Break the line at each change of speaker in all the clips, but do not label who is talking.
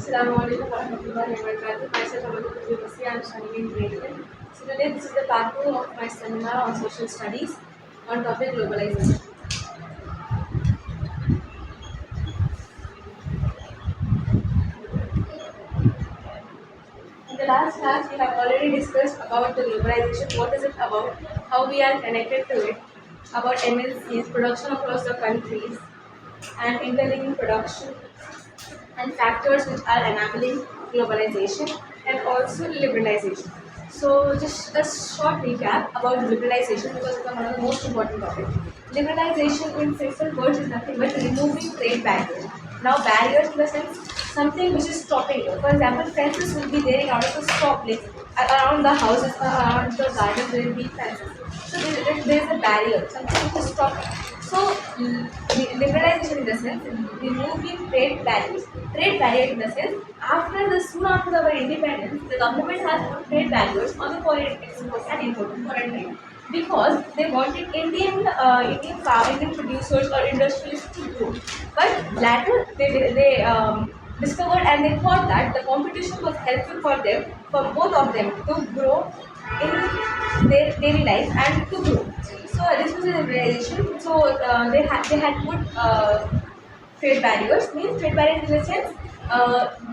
Assalamu alaikum warahmatullahi wabarakatuh. Myself, Maseeha, I am studying in grade 10. So today this is the part 2 of my seminar on social studies on topic globalization. In the last class, we have already discussed about the globalization, what is it about, how we are connected to it, about MNCs, production across the countries, and interlinking production, and factors which are enabling globalization and also liberalization. So, just a short recap about liberalization because it's one of the most important topics. Liberalization, in simple words, is nothing but removing trade barriers. Now, barriers in the sense something which is stopping you. For example, fences will be there in order to stop, like around the houses, around the gardens, there will be fences. So, there is a barrier, something which is stopping. So, liberalization in the sense removing trade barriers. Trade barrier in the sense soon after our independence, the government has put trade barriers on the foreign exports and imports, foreign trade, because they wanted Indian producers or industrialists to grow. But later they discovered and they thought that the competition was helpful for them, for both of them to grow in their daily life and to grow. So this was a realization. So they had put trade barriers. Means trade barriers in the sense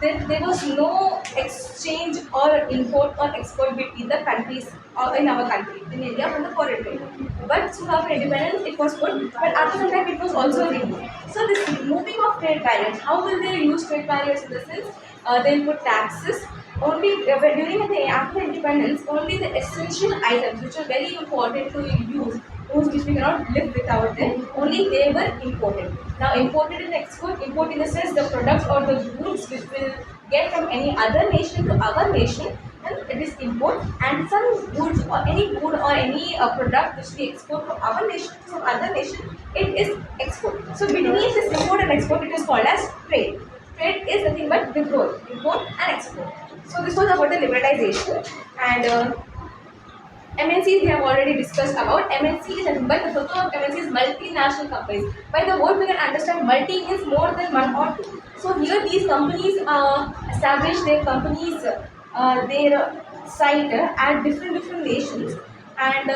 there was no exchange or import or export between the countries or in our country in India from the foreign trade. But soon after independence it was put, but after some time it was also removed. So this removing of trade barriers, how will they use trade barriers in the sense they'll put taxes only during the after independence, only the essential items which are very important to use, those which we cannot live without them, only they were imported. Now imported and export, import in the sense the products or the goods which will get from any other nation to our nation, and it is import, and some goods or any good or any product which we export from our nation to some other nation, it is export. So between this import and export, it is called as trade. Trade is nothing but the growth, import and export. So this was about the liberalization, and MNCs we have already discussed about. MNC is nothing but the purpose of MNC is multinational companies. By the word we can understand multi is more than one or two. So here these companies establish their companies, their site at different nations, and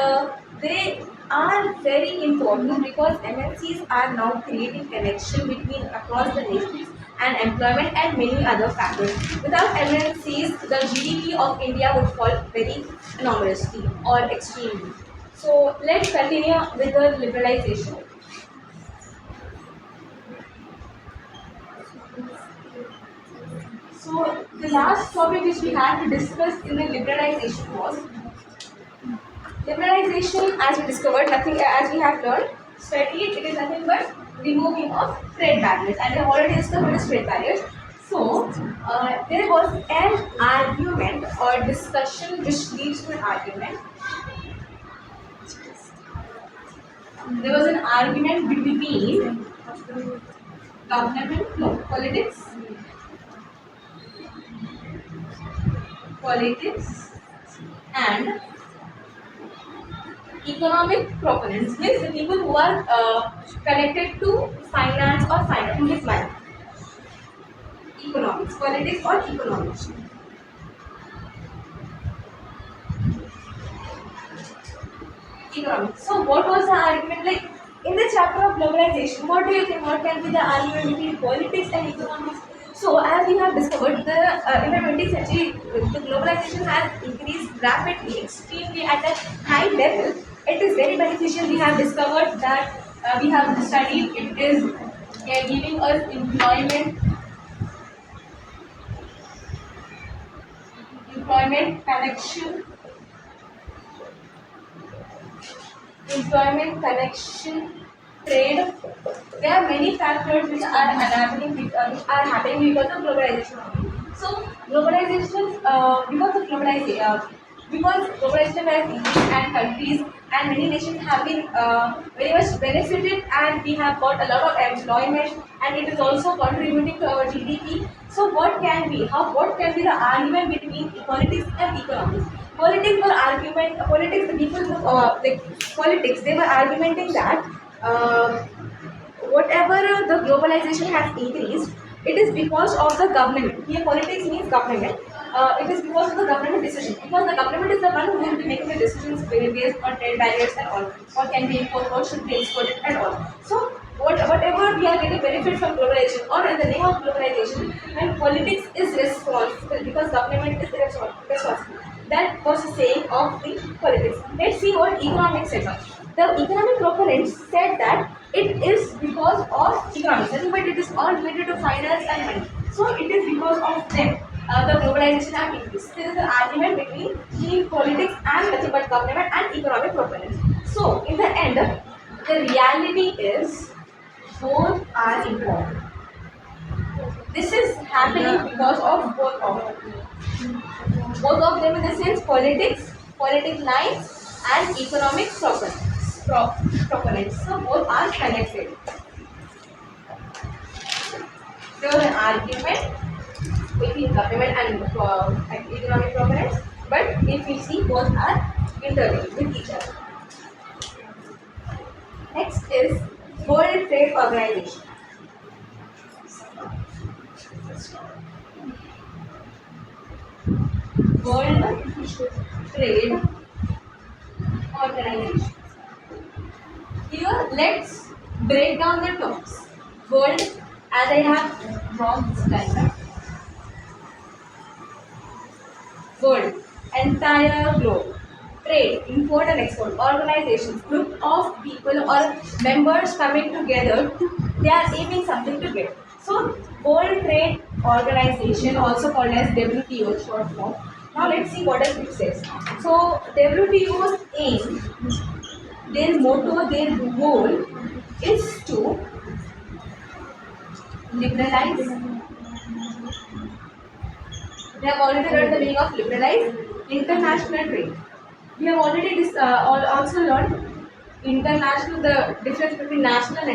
they are very important because MNCs are now creating connection between across the nations and employment and many other factors. Without MNCs, the GDP of India would fall very enormously or extremely. So let's continue with the liberalization. So the last topic which we had to discuss in the liberalization was liberalization. As we discovered, nothing as we have learned, studied, it is nothing but removing of trade barriers, and we have already discussed what is trade barriers. So there was an argument or discussion which leads to an argument. There was an argument between government, no, politics and economic proponents, means the people who are connected to finance or finance with money, economics, politics or economics. Economics. So what was the argument like in the chapter of globalization? What do you think? What can be the argument between politics and economics? So as we have discovered, the in the 20th century, the globalization has increased rapidly, extremely at a high level. It is very beneficial. We have discovered that we have studied. It is giving us employment connection, trade. There are many factors which are which are happening because of globalization. So globalization, because globalization has increased and countries and many nations have been very much benefited, and we have got a lot of employment, and it is also contributing to our GDP. So what can be the argument between politics and economics? Politics, the people who like politics, they were arguing that whatever the globalization has increased, It is because of the government. Here, politics means government. It is because of the government decision. Because the government is the one who will be making the decisions based on trade barriers and all. What can be imported, what should be exported, and all. So, whatever we are getting benefit from globalization or in the name of globalization, when politics is responsible because government is responsible. That was the saying of the politics. Let's see what economics said. The economic proponents said that it is because of economics, nothing but it is all related to finance and money. So it is because of them the globalization have increased. There is an argument between the politics and nothing but government and economic proponents. So in the end, the reality is both are important. This is happening because of both of them in the sense politics lines and economic proponents. So both are connected. There was an argument between government and economic proponents, but if we see both are interlinked with each other. Next is World Trade Organization. World Trade Organization. Here, let's break down the terms. World, as I have drawn this diagram. World, entire globe. Trade, import and export, organizations, group of people or members coming together, they are aiming something to get. So, World Trade Organization, also called as WTO short form. Now let's see what else it says. So, WTO's aim, their motto, their goal is to liberalize. We have already learned the meaning of liberalize international trade. We have already also learned international, the difference between national and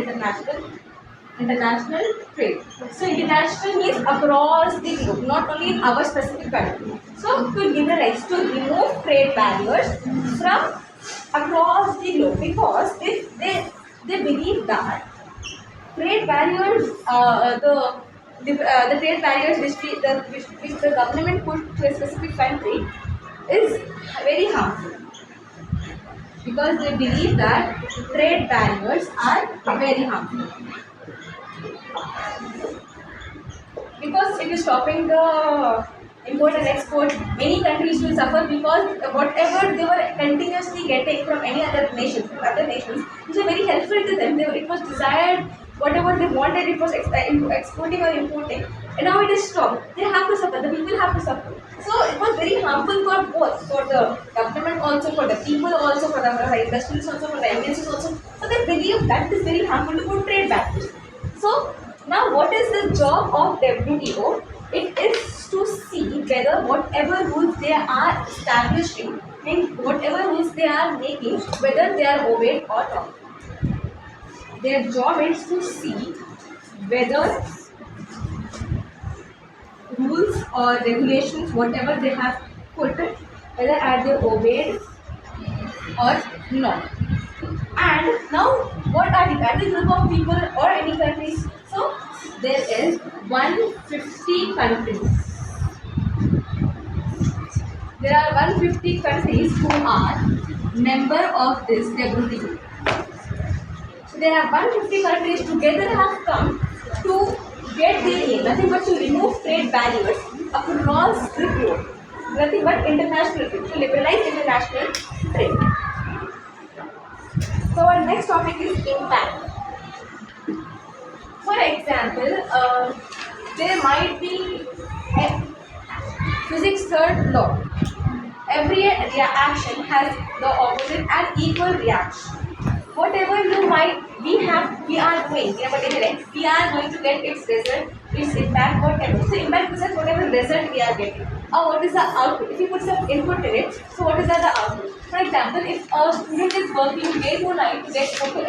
international trade. So international means across the globe, not only in our specific country. So to liberalize, to remove trade barriers from across the globe, because if they believe that trade barriers, the trade barriers which the government put to a specific country is very harmful, because they believe that trade barriers are very harmful, because it is stopping the import and export. Many countries will suffer because whatever they were continuously getting from any other nations, which are very helpful to them, it was desired, whatever they wanted, it was exporting or importing, and now it is stopped. They have to suffer, the people have to suffer. So it was very harmful for both, for the government also, for the people also, for the industries also, for the MNCs also. So they believe that it is very harmful to put trade barriers. So now what is the job of WTO? It is to see whether whatever rules they are establishing, and whatever rules they are making, whether they are obeyed or not. Their job is to see whether rules or regulations, whatever they have put, whether are they obeyed or not. And now, what are the group of people or any countries? So, there is 150 countries. There are 150 countries who are member of this WTO. So, there are 150 countries together have come to get their aim, nothing but to remove trade barriers across the globe. Nothing but international trade, to liberalize international trade. So our next topic is impact. For example, there might be a physics third law. Every reaction has the opposite and equal reaction. Whatever we are doing, we are going to get its result, its impact, whatever. So impact is whatever result we are getting. Or what is the output? If you put some input in it, so what is the output? For example, if a student is working day to night to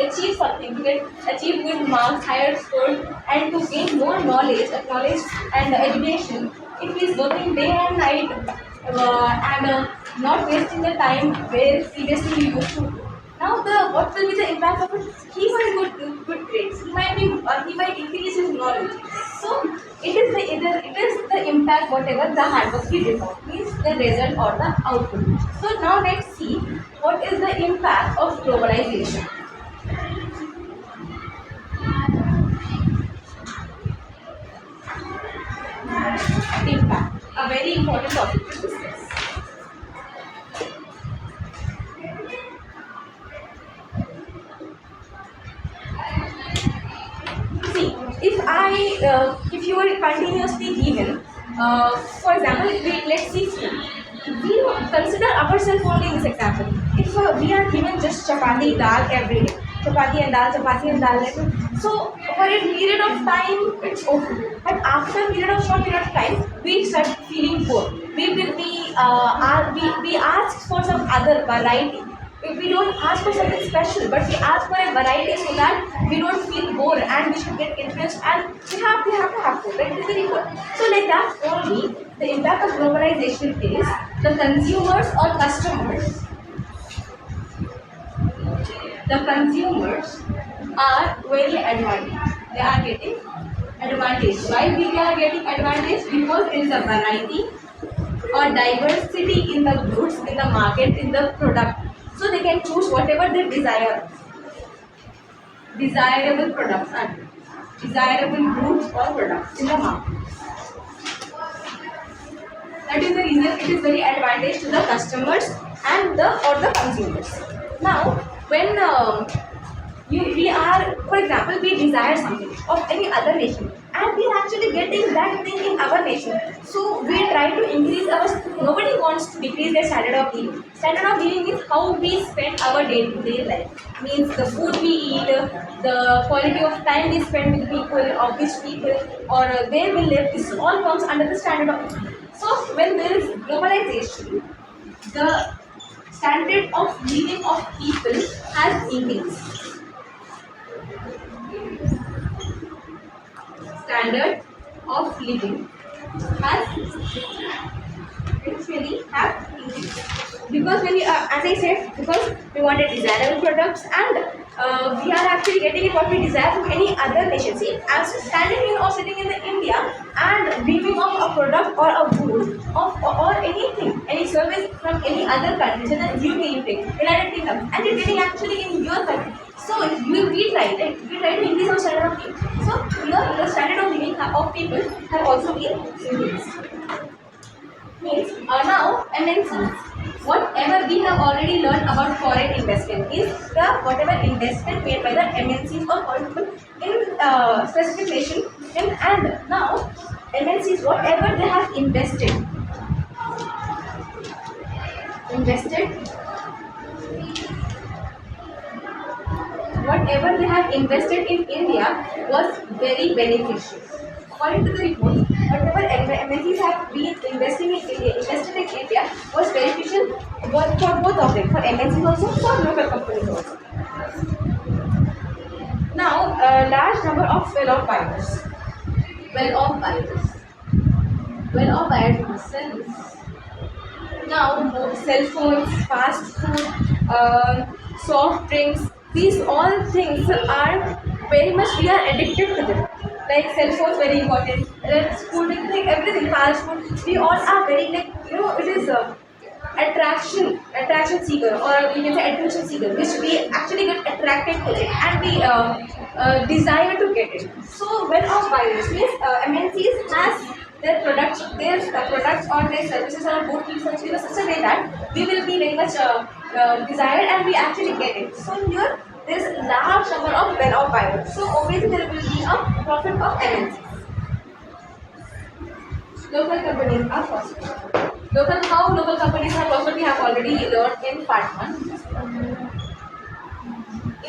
achieve something, to achieve good marks, higher scores, and to gain more knowledge and education, if he is working day and night and not wasting the time where previously he used to do. Now, what will be the impact of it? He might get good grades. He might increase his knowledge. So it is the impact whatever the hard work we did not means the result or the output. So now let's see what is the impact of globalization. Impact, a very important topic to discuss. See, if you are continuously given, for example, let's see food. We consider ourselves only in this example. If we are given just chapati dal every day, chapati and dal, so for a period of time it's okay. But after a short period of time, we start feeling bored. We will be we ask for some other variety. We don't ask for something special, but we ask for a variety so that we don't feel bored and we should get interest and we have to have food. Right? It is very important. So like that only the impact of globalization is the consumers or customers. The consumers are very advantaged. They are getting advantage. Why we are getting advantage? Because there is a variety or diversity in the goods, in the market, in the product. So they can choose whatever they desire. Desirable products and desirable goods or products in the market. That is the reason it is very advantage to the customers and the consumers. Now, when we are, for example, we desire something of any other nation, and we are actually getting that thing in our nation. So we try to increase our. Nobody wants to decrease their standard of living. Standard of living is how we spend our day-to-day life. Means the food we eat, the quality of time we spend with people, or which people, or where we live. This all comes under the standard of living. So when there is globalization, the standard of living of people has increased. Standard of living has actually have increased. Because when we, as I said, because we wanted desirable products and we are actually getting it what we desire from any other nation. See, as standing in or sitting in the India and dreaming of a product or a good of or anything, any service from any other country, such as UK, United Kingdom, and you're getting actually in your country. So we try, right? We try to increase our standard of living. So here the standard of living of people have also been increased. Means now MNCs. Whatever we have already learned about foreign investment is the whatever investment made by the MNCs or foreign people in specific nation. And now MNCs whatever they have invested whatever they have invested in India was very beneficial. According to the report, whatever MNCs have been investing in India, invested in India was beneficial for both of them, for MNCs also, for local companies also. Now, a large number of well-off buyers. Well-off buyers sells. Now, cell phones, fast food, soft drinks, these all things are very much we are addicted to them. Like cell phones, very important. School drinks, like everything, fast food. We all are very like it is attraction seeker, or we can say attention seeker, which we actually get attracted to it and we desire to get it. So, when our buyers means MNCs has their products or their services or both in such a way that we will be very much desired and we actually get it. So here there is a large number of well-off buyers. So obviously there will be a profit of MNCs. Local companies are possible. How local companies are possible we have already learned in part 1.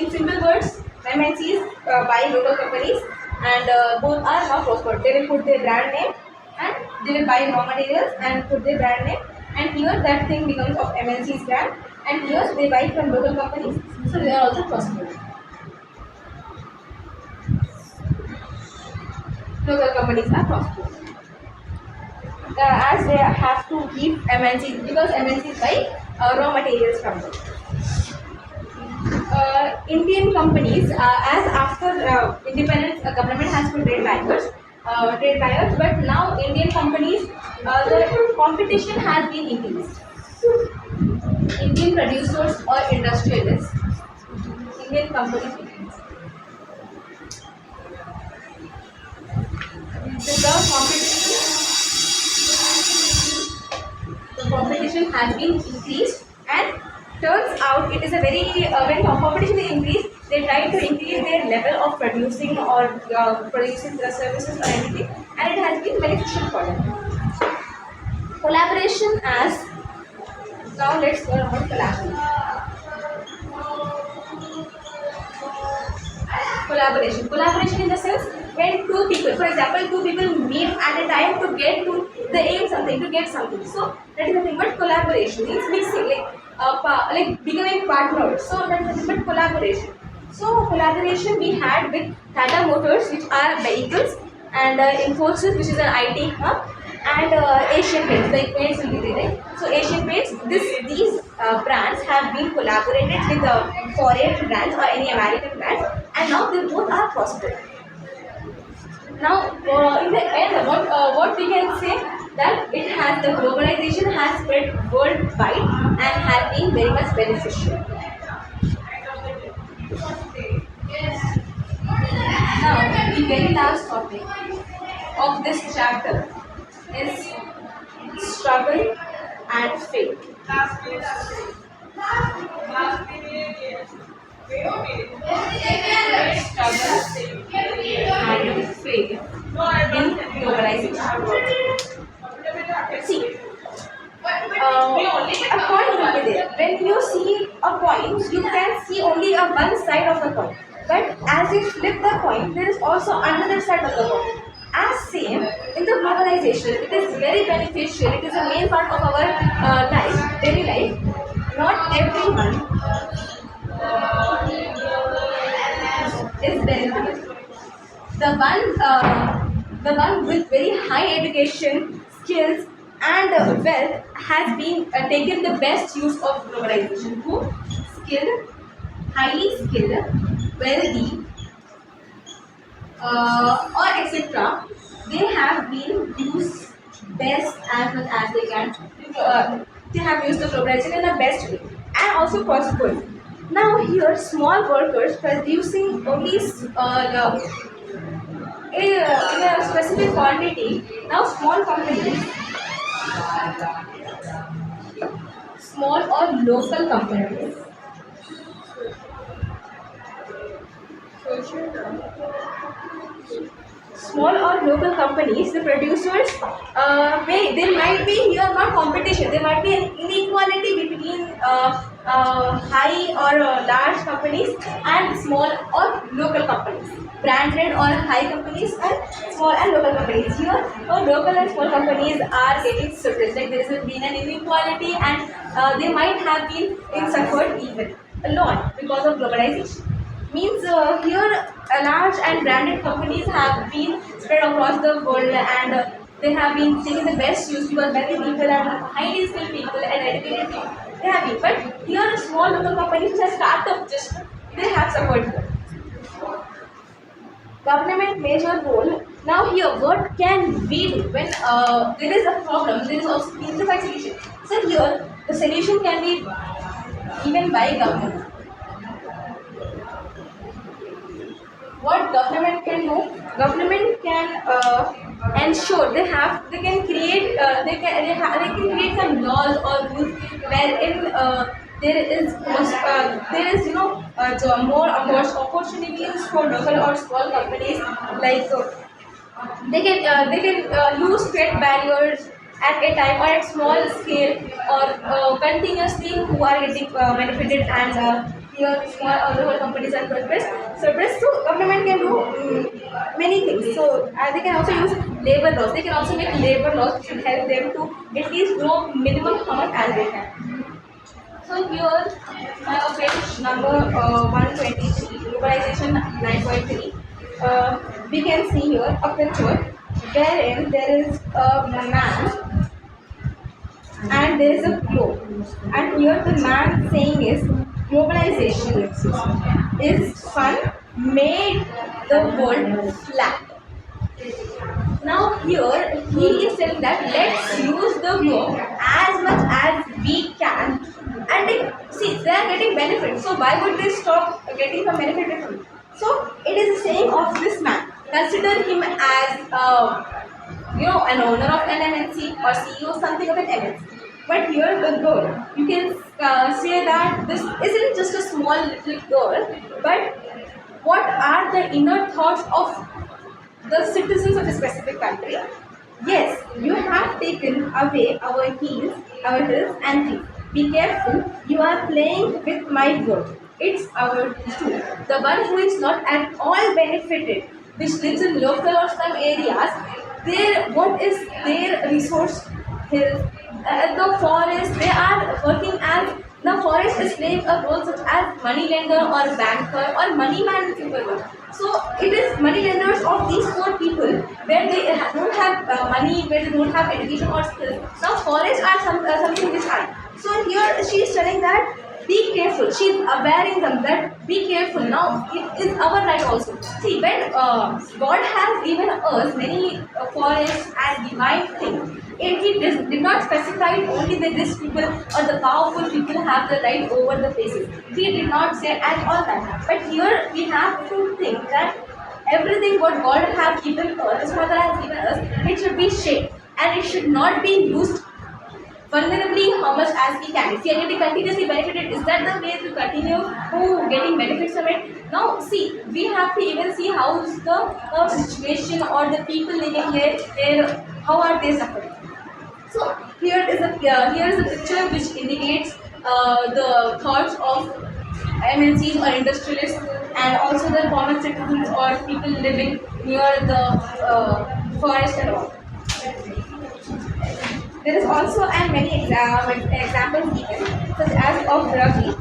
In simple words, MNCs buy local companies and both are now prospered. They will put their brand name and they will buy raw materials and put their brand name, and here that thing becomes of MNC's brand, and here they buy from local companies, so they are also prospered. Local companies are prospered. As they have to keep MNCs because MNCs buy raw materials from them. Indian companies, as after independence, government has put their bankers. trade barriers. But now Indian companies, the competition has been increased. Indian producers or industrialists, Indian companies, the competition has been increased, and turns out it is a very when competition is increased, they try to increase their level of producing or producing the services or anything, and it has been beneficial for them. Collaboration as now let's learn about collaboration in the sense when two people, for example, two people meet at a time to get to the aim something, to get something, so that is the thing. But collaboration means mixing, like like becoming partners, so that is the thing. But collaboration, so collaboration we had with Tata Motors, which are vehicles, and Infosys, which is an IT hub, and Asian Paints, like paints will be there, right? So Asian Paints, these brands have been collaborated with foreign brands or any American brands, and now they both are prospering. Now, in the end, what we can say, that it has, the globalization has spread worldwide and has been very much beneficial. Now, the very last topic of this chapter is struggle and faith. Struggle and faith in globalization. See, a coin will be there. When you see a coin, you can see only a one side of the coin. But as you flip the coin, there is also another side of the coin. As same in the globalization, it is very beneficial. It is a main part of our life, daily life. Not everyone is benefited. The one with very high education, skills, and wealth has been taken the best use of globalization. Who? Skilled, highly skilled, wealthy, or etc. They have been used best as much as they can. They have used the globalization in the best way and also possible. Now here, small workers producing only in a specific quantity. Now small or local companies, the producers, there might be here not competition, there might be an inequality between high or large companies and small or local companies, branded or high companies and small and local companies. Here, local and small companies are getting suppressed. Like there has been an inequality, and they might have been suffered even a lot because of globalization. Means here large and branded companies have been spread across the world, and they have been taking the best use because many people and highly skilled people and educated people they have been. But here small local companies which have startup just they have suffered. Government major role. Now here, what can we do when there is a problem? There is also need to find solution. So here, the solution can be given by government. What government can do? Government can ensure they can create they can create some laws or rules wherein there is more opportunities for local or small companies, like they can use trade barriers at a time or at small scale, or continuously who are getting benefited, and here small or local companies are suppressed. So government can do many things. So they can also use labor laws. They can also make labor laws which will help them to at least grow minimum amount as they can. So here, page number 123, globalization 9.3. We can see here a picture wherein there is a man and there is a globe. And here the man saying is globalization is fun, made the world flat. Now here he is saying that let's use the globe as much as we can, and see they are getting benefit. So why would they stop getting some benefit from it? So it is a saying of this man. Consider him as an owner of an MNC or CEO something of an MNC. But here the girl, you can say that this isn't just a small little girl, but what are the inner thoughts of the citizens of a specific country? Yes, you have taken away our hills and trees. Be careful, you are playing with my world. It's our too. The one who is not at all benefited, which lives in local or some areas, what is their resource? Hills, the forest, they are working as the forest is playing a role such as money lender or banker or money man in simple words. So it is money lenders of these poor people where they don't have money, where they don't have education or skills. Now forests are something which are. So here she is telling that be careful. She is awareing them that be careful. Now it is our right also. See, when God has given us many forests and divine things, and He did not specify only that these people or the powerful people have the right over the places. He did not say at all that. But here we have to think that everything what God has given us, His Mother has given us, it should be shaped and it should not be used vulnerably how much as we can. If we are getting continuously benefited, is that the way to continue to getting benefits from it? Now, see, we have to even see how is the situation or the people living here, how are they suffering. So here is a picture which indicates the thoughts of MNCs or industrialists and also the common citizens or people living near the forest and all. There is also many examples given, such as of Ravi.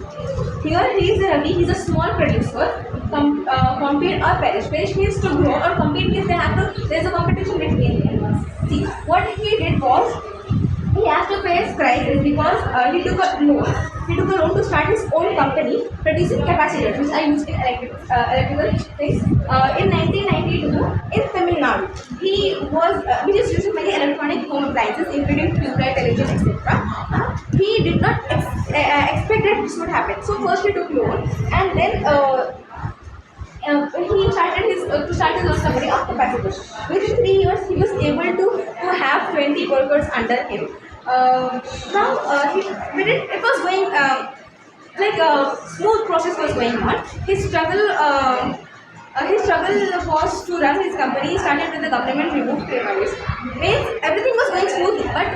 Here he is Ravi, he is a small producer. Compete or perish. Perish means to grow, or compete means there is a competition between them. See, what he did was he has to face crisis because he took a loan. He took a loan to start his own company producing capacitors, which are used in electrical things. In 1992, in Tamil Nadu, he just using many electronic home appliances, including tube-light, television, etc. He did not expect that this would happen. So first he took loan, and then he started to start his own company of capacitors. Within 3 years, he was able to have 20 workers under him. Now, it was going like a smooth process was going on. His struggle was to run his company. He started with the government removed trade barriers. Means everything was going smoothly, but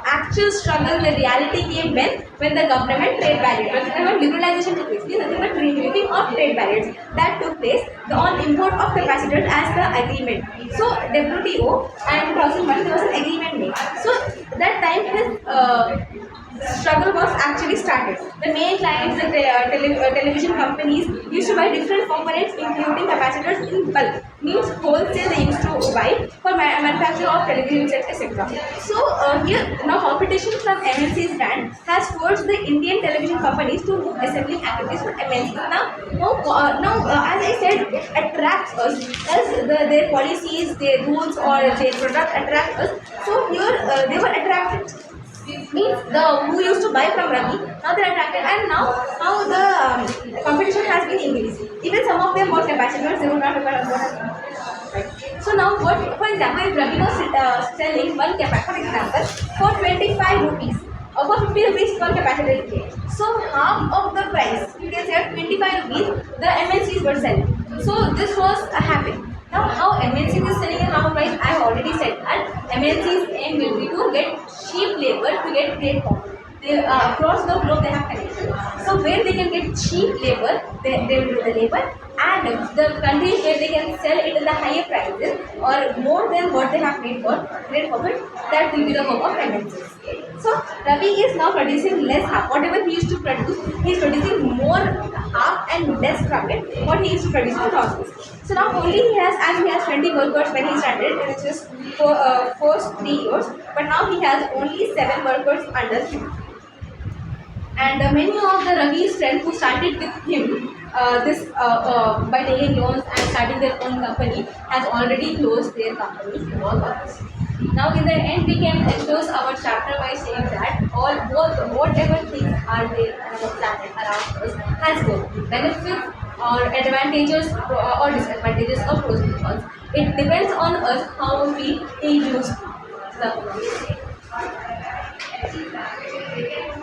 actual struggle, the reality came when the government trade barriers, when liberalization took place. Nothing but removing of trade barriers that took place on import of capacitors as the agreement. So WTO and 2001 there was an agreement made. So that time his struggle was actually started. The main clients, the television companies used to buy different components including capacitors in bulk. Means wholesale they used to buy for manufacture of television sets, etc. So here now competition from MNC's brand has forced the Indian television companies to move assembling activities for MNCs. Now as I said, it attracts us as their policies, their rules or their product attract us. So here they were attracted. Means the who used to buy from Ravi, now they are attracted, and now the competition has been increased. Even some of them bought capacitors, they would not require right. So now what, for example, if Ravi was selling one capacitor, for example, for 25 rupees, or for 50 rupees one capacitor is there. So half of the price, you can say at 25 rupees, the MNCs were selling. So this was happening. Now, how MNCs is selling and how price, I have already said that MNCs aim will be to get cheap labor to get great profit. They, across the globe they have connection. So where they can get cheap labor, they will do the labor, and the countries where they can sell it in the higher prices or more than what they have paid for great profit, that will be the work of MNCs. So Ravi is now producing less half. Whatever he used to produce, he is producing more half and less profit what he used to produce in thousands. So now only he has 20 workers when he started, it is just for first 3 years, but now he has only 7 workers under him. And many of the Ravi's friends who started with him this by taking loans and starting their own company has already closed their companies because of this. Now, in the end, we can close our chapter by saying that all both whatever things are there on the planet around us has both benefits or advantages or disadvantages or pros and cons. It depends on us how we use the